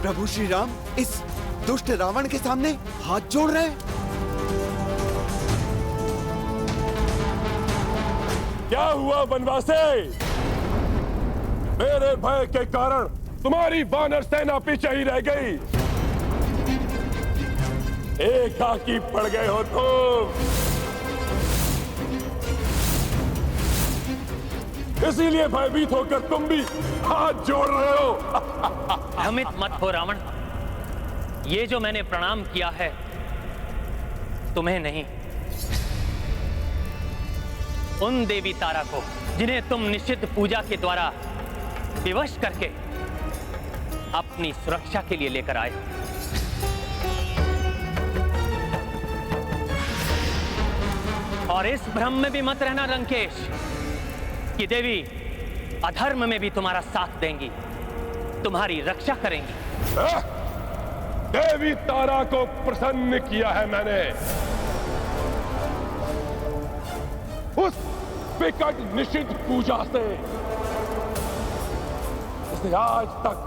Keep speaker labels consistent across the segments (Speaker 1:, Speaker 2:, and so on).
Speaker 1: प्रभु श्री राम इस दुष्ट रावण के सामने हाथ जोड़ रहे हैं।
Speaker 2: क्या हुआ वनवासी? मेरे भय के कारण तुम्हारी वानर सेना पीछे ही रह गई। एकाकी पड़ गए हो तुम, इसीलिए भयभीत होकर तुम भी हाथ जोड़ रहे हो।
Speaker 3: भ्रमित मत हो रावण, ये जो मैंने प्रणाम किया है तुम्हें नहीं, उन देवी तारा को जिन्हें तुम निश्चित पूजा के द्वारा विवश करके अपनी सुरक्षा के लिए लेकर आए। और इस भ्रम में भी मत रहना लंकेश कि देवी अधर्म में भी तुम्हारा साथ देंगी, तुम्हारी रक्षा करेंगी।
Speaker 2: देवी तारा को प्रसन्न किया है मैंने, उस विकट निषिद्ध पूजा से, इसे आज तक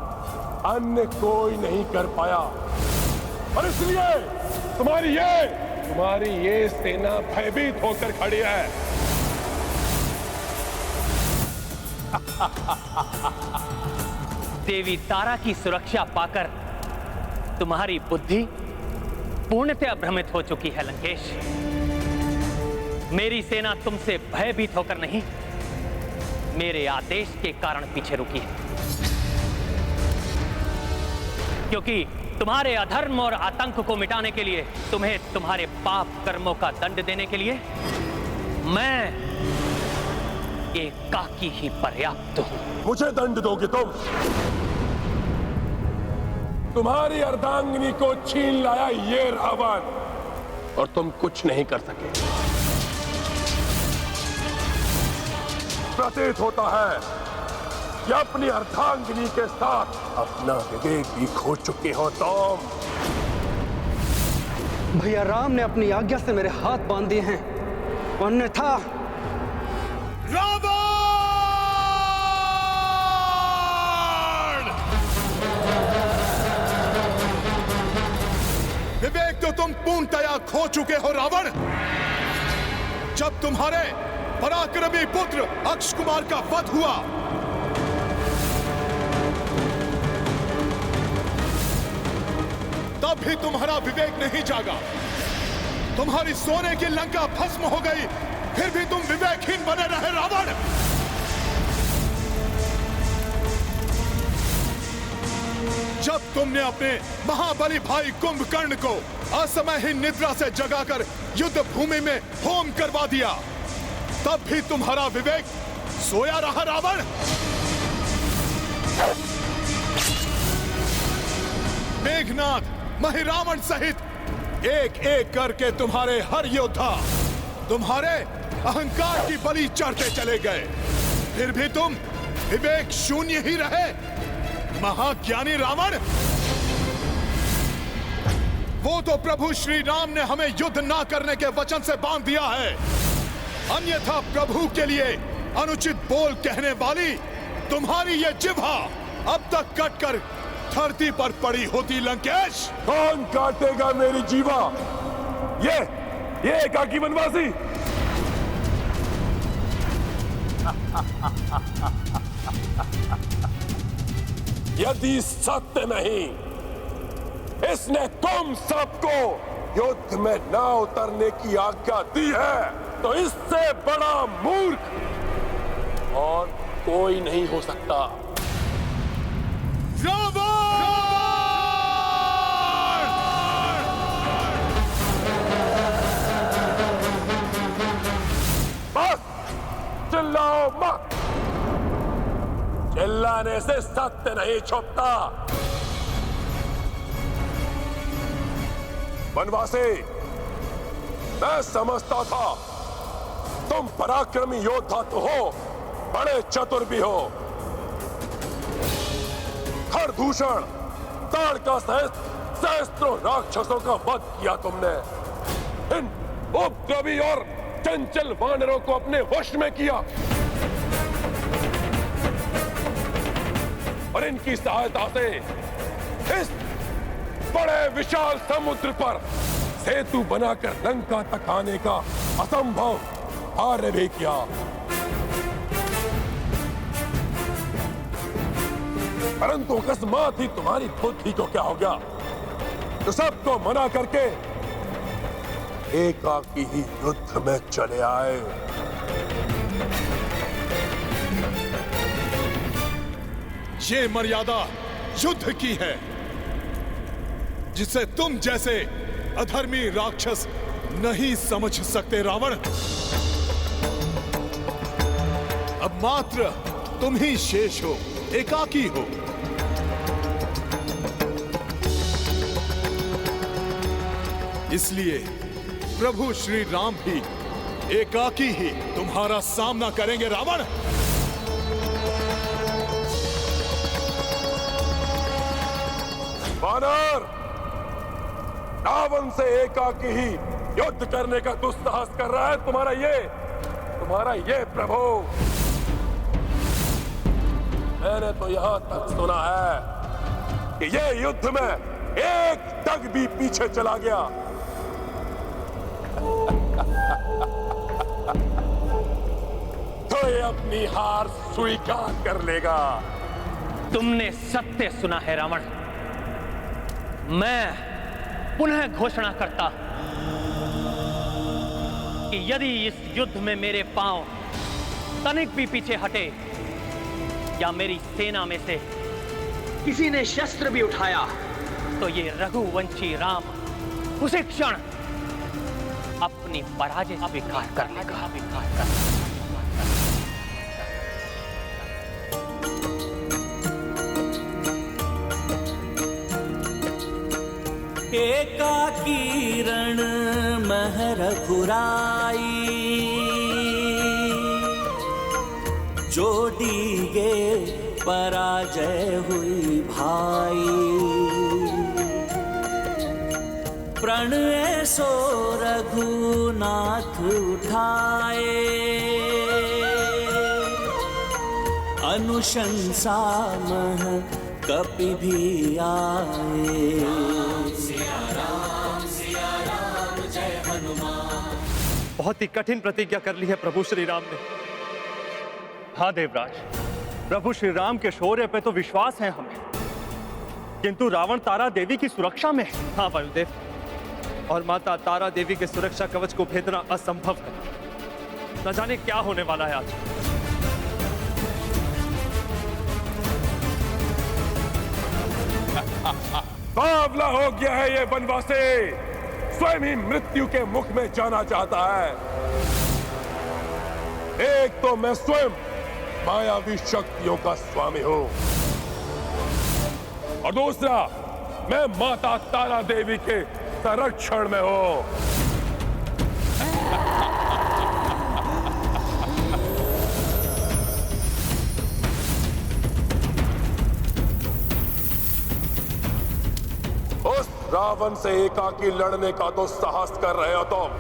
Speaker 2: अन्य कोई नहीं कर पाया। और इसलिए तुम्हारी ये सेना भयभीत होकर खड़ी है।
Speaker 3: देवी तारा की सुरक्षा पाकर तुम्हारी बुद्धि पूर्णतः भ्रमित हो चुकी है लंकेश। मेरी सेना तुमसे भयभीत होकर नहीं, मेरे आदेश के कारण पीछे रुकी है। क्योंकि तुम्हारे अधर्म और आतंक को मिटाने के लिए, तुम्हें तुम्हारे पाप कर्मों का दंड देने के लिए मैं एकाकी ही पर्याप्त हूं।
Speaker 2: मुझे दंड दोगे तुम? तुम्हारी अर्धांगिनी को छीन लाया ये रावण, और तुम कुछ नहीं कर सके। प्रतीत होता है कि अपनी अर्धांगिनी के साथ अपना विवेक भी खो चुके हो तुम।
Speaker 4: भैया राम ने अपनी आज्ञा से मेरे हाथ बांध दिए हैं, अन्यथा
Speaker 5: रावण! विवेक तो तुम पूर्णतया खो चुके हो रावण। जब तुम्हारे पराक्रमी पुत्र अक्ष कुमार का वध हुआ, तब भी तुम्हारा विवेक नहीं जागा। तुम्हारी सोने की लंका भस्म हो गई, फिर भी तुम विवेकहीन बने रहे रावण। जब तुमने अपने महाबली भाई कुंभकर्ण को असमय ही निद्रा से जगाकर युद्ध भूमि में होम करवा दिया, तब भी तुम्हारा विवेक सोया रहा रावण। मेघनाथ, महिरावण सहित एक एक करके तुम्हारे हर योद्धा तुम्हारे अहंकार की बलि चढ़ते चले गए, फिर भी तुम विवेक शून्य ही रहे। महाज्ञानी रावण, वो तो प्रभु श्री राम ने हमें युद्ध ना करने के वचन से बांध दिया है, अन्यथा प्रभु के लिए अनुचित बोल कहने वाली तुम्हारी ये जिह्वा अब तक कटकर धरती पर पड़ी होती लंकेश।
Speaker 2: कौन काटेगा मेरी जीवा? ये एकाकी वनवासी। यदि सत्य नहीं इसने तुम सबको युद्ध में न उतरने की आज्ञा दी है, तो इससे बड़ा मूर्ख और कोई नहीं हो सकता। बस चिल्लाओ मत, चिल्लाने से सत्य नहीं छुपता। वनवासी, मैं समझता था तुम पराक्रमी योद्धा तो हो, बड़े चतुर भी हो। खरदूषण, ताड़का सहित सहस्त्रों राक्षसों का वध किया तुमने। इन उपद्रवी और चंचल वानरों को अपने वश में किया और इनकी सहायता से इस बड़े विशाल समुद्र पर सेतु बनाकर लंका तक आने का असंभव कार्य भी किया। परंतु अकस्मात ही तुम्हारी बुद्धि को क्या हो गया, तो सबको मना करके एकाकी ही युद्ध में चले आए।
Speaker 5: ये मर्यादा युद्ध की है, जिसे तुम जैसे अधर्मी राक्षस नहीं समझ सकते रावण। अब मात्र तुम ही शेष हो, एकाकी हो। इसलिए प्रभु श्री राम भी एकाकी ही तुम्हारा सामना करेंगे रावण।
Speaker 2: वानर, रावण से एकाकी ही युद्ध करने का दुस्साहस कर रहा है तुम्हारा ये प्रभु। मैंने तो यहां तक सुना है कि ये युद्ध में एक डग भी पीछे चला गया तो ये अपनी हार स्वीकार कर लेगा।
Speaker 3: तुमने सत्य सुना है रावण। मैं पुनः घोषणा करता कि यदि इस युद्ध में मेरे पांव तनिक भी पीछे हटे या मेरी सेना में से किसी ने शस्त्र भी उठाया, तो ये रघुवंशी राम उसी क्षण अपनी पराजय स्वीकार कर लेगा।
Speaker 6: एकाकी रण महर खुराई, जो डीगे पराजय हुई भाई। प्रण सो रघुनाथ उठाए, अनुशंसा मह कपि भी आए।
Speaker 7: बहुत ही कठिन प्रतिज्ञा कर ली है प्रभु श्री राम ने। हाँ देवराज, प्रभु श्री राम के शौर्य पे तो विश्वास है हमें, किंतु रावण तारा देवी की सुरक्षा में है। हाँ वायुदेव, और माता तारा देवी के सुरक्षा कवच को भेदना असंभव है। न जाने क्या होने वाला है आज।
Speaker 2: बावला हो गया है ये वनवासी, स्वयं ही मृत्यु के मुख में जाना चाहता है। एक तो मैं स्वयं मायावी शक्तियों का स्वामी हूं, और दूसरा मैं माता तारा देवी के संरक्षण में हूं। उस रावण से एकाकी लड़ने का तो साहस कर रहे हो तुम।